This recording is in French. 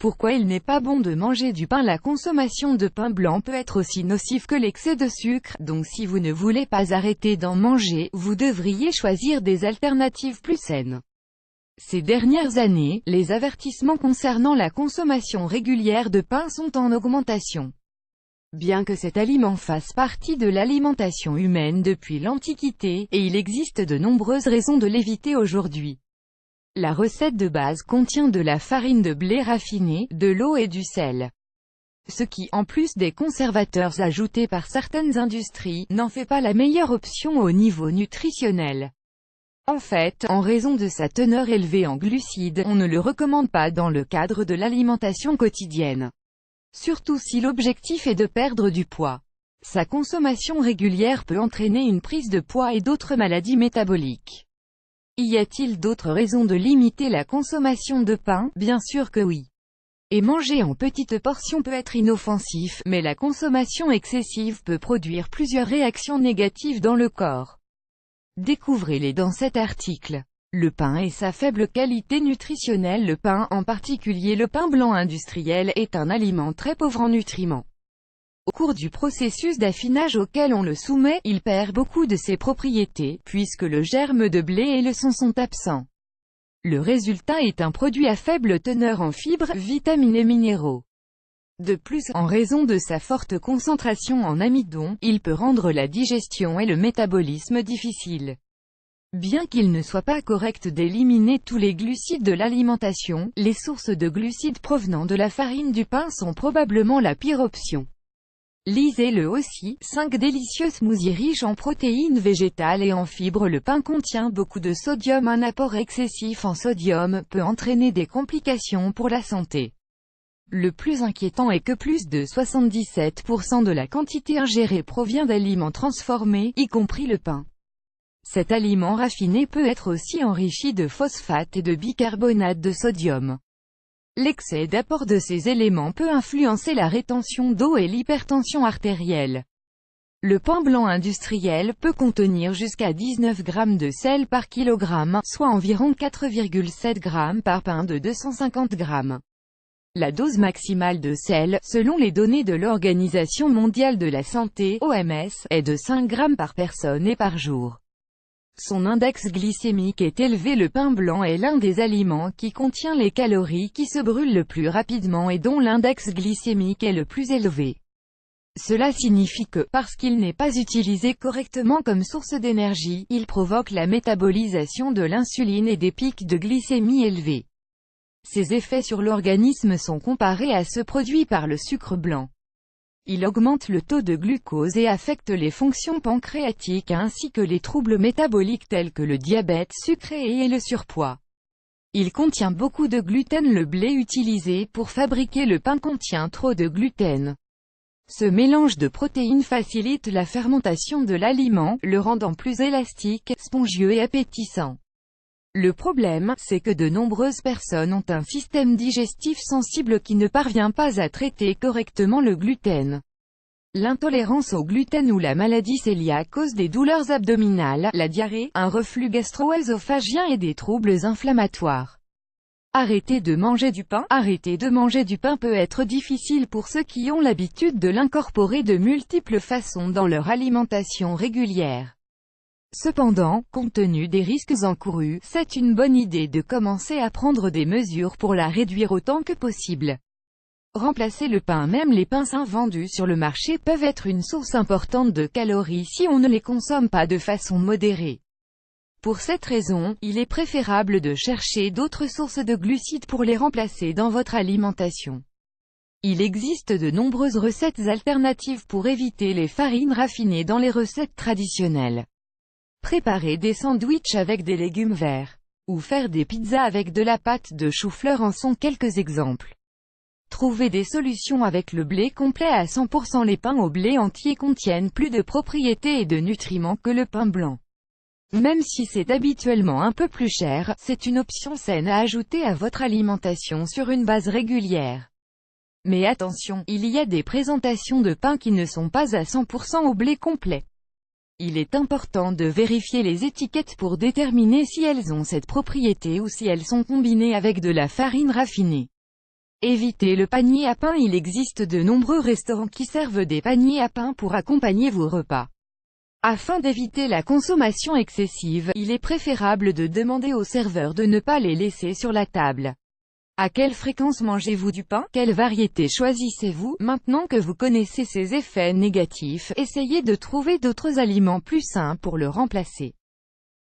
pourquoi il n'est pas bon de manger du pain. La consommation de pain blanc peut être aussi nocive que l'excès de sucre, donc si vous ne voulez pas arrêter d'en manger, vous devriez choisir des alternatives plus saines. Ces dernières années, les avertissements concernant la consommation régulière de pain sont en augmentation. Bien que cet aliment fasse partie de l'alimentation humaine depuis l'Antiquité, et il existe de nombreuses raisons de l'éviter aujourd'hui. La recette de base contient de la farine de blé raffinée, de l'eau et du sel. Ce qui, en plus des conservateurs ajoutés par certaines industries, n'en fait pas la meilleure option au niveau nutritionnel. En fait, en raison de sa teneur élevée en glucides, on ne le recommande pas dans le cadre de l'alimentation quotidienne. Surtout si l'objectif est de perdre du poids. Sa consommation régulière peut entraîner une prise de poids et d'autres maladies métaboliques. Y a-t-il d'autres raisons de limiter la consommation de pain? Bien sûr que oui. Et manger en petites portions peut être inoffensif, mais la consommation excessive peut produire plusieurs réactions négatives dans le corps. Découvrez-les dans cet article. Le pain et sa faible qualité nutritionnelle. Le pain, en particulier le pain blanc industriel, est un aliment très pauvre en nutriments. Au cours du processus d'affinage auquel on le soumet, il perd beaucoup de ses propriétés, puisque le germe de blé et le son sont absents. Le résultat est un produit à faible teneur en fibres, vitamines et minéraux. De plus, en raison de sa forte concentration en amidon, il peut rendre la digestion et le métabolisme difficiles. Bien qu'il ne soit pas correct d'éliminer tous les glucides de l'alimentation, les sources de glucides provenant de la farine du pain sont probablement la pire option. Lisez-le aussi, 5 délicieux smoothies riches en protéines végétales et en fibres. Le pain contient beaucoup de sodium. Un apport excessif en sodium peut entraîner des complications pour la santé. Le plus inquiétant est que plus de 77% de la quantité ingérée provient d'aliments transformés, y compris le pain. Cet aliment raffiné peut être aussi enrichi de phosphate et de bicarbonate de sodium. L'excès d'apport de ces éléments peut influencer la rétention d'eau et l'hypertension artérielle. Le pain blanc industriel peut contenir jusqu'à 19 g de sel par kilogramme, soit environ 4,7 g par pain de 250 g. La dose maximale de sel, selon les données de l'Organisation mondiale de la santé, OMS, est de 5 g par personne et par jour. Son index glycémique est élevé. Le pain blanc est l'un des aliments qui contient les calories qui se brûlent le plus rapidement et dont l'index glycémique est le plus élevé. Cela signifie que, parce qu'il n'est pas utilisé correctement comme source d'énergie, il provoque la métabolisation de l'insuline et des pics de glycémie élevés. Ses effets sur l'organisme sont comparés à ceux produits par le sucre blanc. Il augmente le taux de glucose et affecte les fonctions pancréatiques ainsi que les troubles métaboliques tels que le diabète sucré et le surpoids. Il contient beaucoup de gluten. Le blé utilisé pour fabriquer le pain contient trop de gluten. Ce mélange de protéines facilite la fermentation de l'aliment, le rendant plus élastique, spongieux et appétissant. Le problème, c'est que de nombreuses personnes ont un système digestif sensible qui ne parvient pas à traiter correctement le gluten. L'intolérance au gluten ou la maladie cœliaque cause des douleurs abdominales, la diarrhée, un reflux gastro-œsophagien et des troubles inflammatoires. Arrêter de manger du pain. Arrêter de manger du pain peut être difficile pour ceux qui ont l'habitude de l'incorporer de multiples façons dans leur alimentation régulière. Cependant, compte tenu des risques encourus, c'est une bonne idée de commencer à prendre des mesures pour la réduire autant que possible. Remplacer le pain. Même les pains sains vendus sur le marché peuvent être une source importante de calories si on ne les consomme pas de façon modérée. Pour cette raison, il est préférable de chercher d'autres sources de glucides pour les remplacer dans votre alimentation. Il existe de nombreuses recettes alternatives pour éviter les farines raffinées dans les recettes traditionnelles. Préparer des sandwichs avec des légumes verts, ou faire des pizzas avec de la pâte de chou-fleur en sont quelques exemples. Trouver des solutions avec le blé complet à 100%. Les pains au blé entier contiennent plus de propriétés et de nutriments que le pain blanc. Même si c'est habituellement un peu plus cher, c'est une option saine à ajouter à votre alimentation sur une base régulière. Mais attention, il y a des présentations de pain qui ne sont pas à 100% au blé complet. Il est important de vérifier les étiquettes pour déterminer si elles ont cette propriété ou si elles sont combinées avec de la farine raffinée. Évitez le panier à pain. Il existe de nombreux restaurants qui servent des paniers à pain pour accompagner vos repas. Afin d'éviter la consommation excessive, il est préférable de demander au serveur de ne pas les laisser sur la table. À quelle fréquence mangez-vous du pain? Quelle variété choisissez-vous? Maintenant que vous connaissez ses effets négatifs, essayez de trouver d'autres aliments plus sains pour le remplacer.